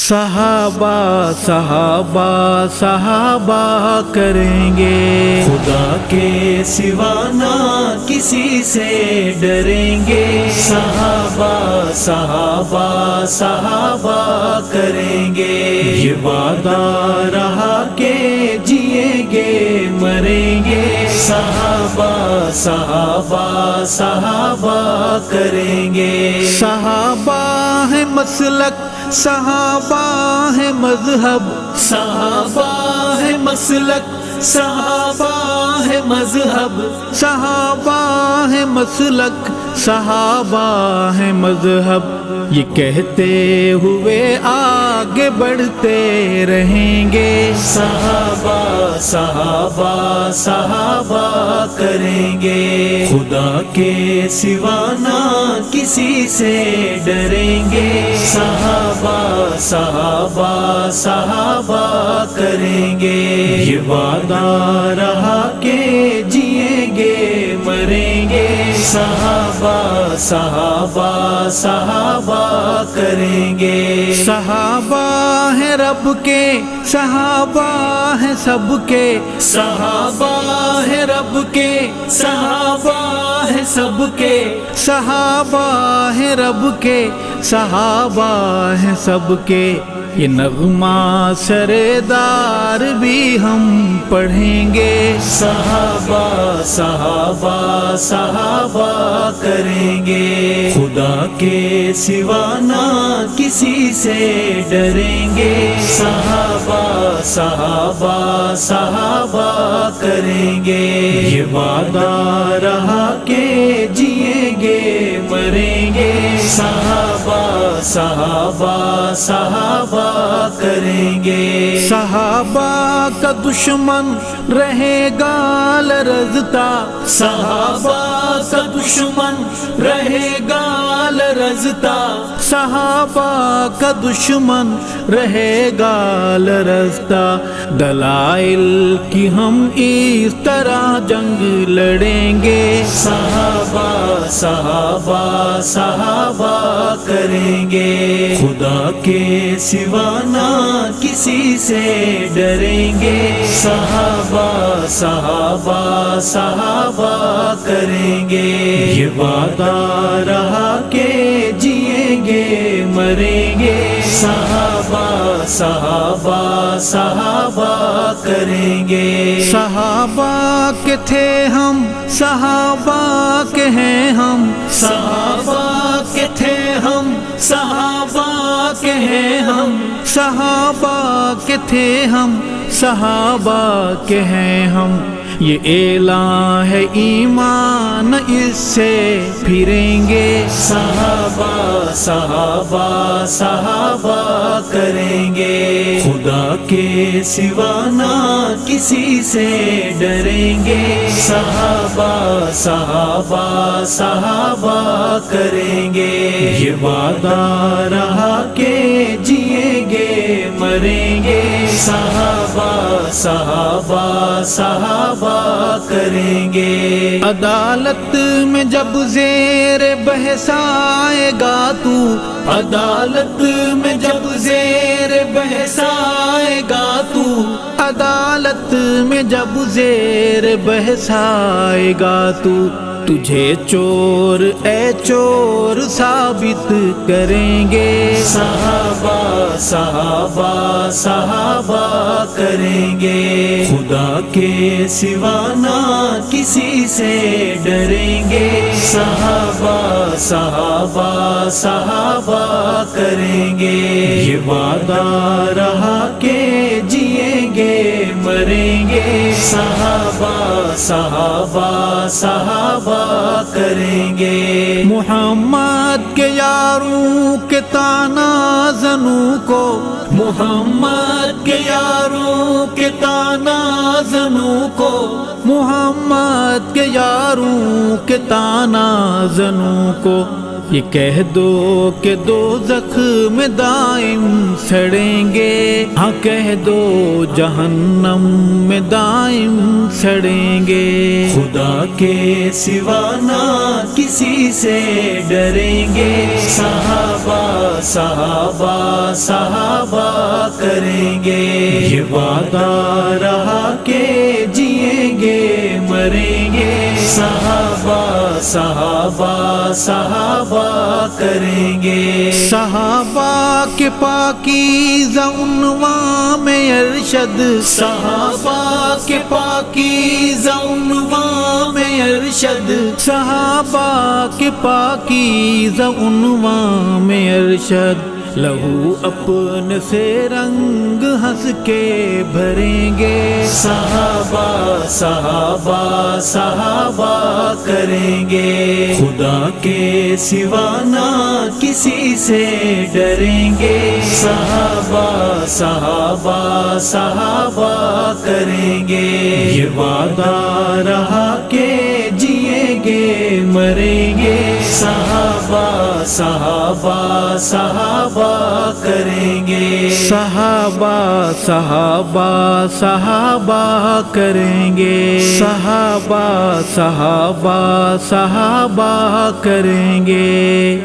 صحابہ صحابہ صحابہ کریں گے، خدا کے سوا نہ کسی سے ڈریں گے۔ صحابہ صحابہ صحابہ کریں گے، یہ وعدہ رہا کہ جئیں گے مریں گے۔ صحابہ صحابہ صحابہ کریں گے۔ صحابہ ہے مسلک، صحابہ ہے مذہب، صحابہ ہے مسلک، صحابہ ہے مذہب، صحابہ ہے مسلک، صحابہ ہے مذہب، یہ کہتے ہوئے آگے بڑھتے رہیں گے۔ صحابہ صحابہ صحابہ کریں گے، خدا کے سوا نہ کسی سے ڈریں گے۔ صحابہ صحابہ صحابہ کریں گے، یہ وعدہ رہا کہ جئیں گے مریں گے۔ صحابہ صحابہ صحابہ کریں گے۔ صحابہ ہے رب کے، صحابہ ہے سب کے، صحابہ ہے رب کے، صحابہ ہے سب کے، صحابہ ہے رب کے، صحابہ ہے سب کے، یہ نغمہ سردار بھی ہم پڑھیں گے۔ صحابہ صحابہ صحابہ کریں گے، خدا کے سوا نہ کسی سے ڈریں گے۔ صحابہ صحابہ صحابہ کریں گے، یہ وعدہ رہا کہ جئیں گے مریں گے۔ صحابہ صحابہ صحابہ کریں گے۔ صحابہ کا دشمن رہے گا لرزتا، صحابہ کا دشمن رہے گا لرزتا، صحابہ کا دشمن رہے گا لرزتا، دلائل کی ہم اس طرح جنگ لڑیں گے۔ صحابہ صحابہ صحابہ کریں گے، خدا کے سوا نہ کسی سے ڈریں گے۔ صحابہ صحابہ صحابہ کریں گے، یہ وعدہ رہا کہ جئیں گے مریں گے۔ صحابہ صحابہ صحابہ کریں گے۔ صحابہ کے تھے ہم، صحابہ کے ہیں ہم، صحابہ کے تھے ہم، صحابہ کے ہیں ہم، صحابہ کے تھے ہم، صحابہ کے ہیں ہم، یہ اعلان ہے ایمان اس سے پھریں گے۔ صحابہ صحابہ صحابہ کریں گے، خدا کے سوا نہ کسی سے ڈریں گے۔ صحابہ صحابہ صحابہ کریں گے، یہ وعدہ رہا کہ جئیں گے مریں گے۔ صحابہ صحابہ صحابہ کریں گے۔ عدالت میں جب زیر بحث آئے گا تو، عدالت میں جب زیر بحث آئے گا تو، عدالت میں جب زیر بحث آئے گا تو، تجھے چور اے چور ثابت کریں گے۔ صحابہ صحابہ صحابہ کریں گے، خدا کے سوا نہ کسی سے ڈریں گے۔ صحابہ صحابہ صحابہ کریں گے، یہ وعدہ رہا کہ جئیں گے مریں گے۔ صحابہ صحابہ صحابہ کریں گے۔ محمد کے یاروں کے تانا زنوں کو، محمد کے یاروں کے تانا زنوں کو، محمد کے یاروں کے تانا زنوں کو، یہ کہہ دو کہ دوزخ میں دائم سڑیں گے، ہاں کہہ دو جہنم میں دائم سڑیں گے۔ خدا کے سوا نہ کسی سے ڈریں گے، صحابہ صحابہ صحابہ کریں گے۔ یہ وعدہ رہا کہ جئیں گے مریں گے، صحابہ صحابہ صحابہ کریں گے۔ صحابہ کے پاکیزہ عنوان میں ارشد، صحابہ کے پاکیزہ عنوان میں ارشد، صحابہ کے پاکیزہ عنوان میں ارشد۔ لہو اپنے سے رنگ ہنس کے بھریں گے، صحابہ صحابہ صحابہ کریں گے۔ خدا کے سوا نہ کسی سے ڈریں گے، صحابہ صحابہ صحابہ کریں گے۔ یہ وعدہ رہا کہ جئیں گے مریں گے، صحابہ صحابہ صحابہ کریں گے۔ صحابہ صحابہ صحابہ کریں گے، صحابہ صحابہ صحابہ کریں گے۔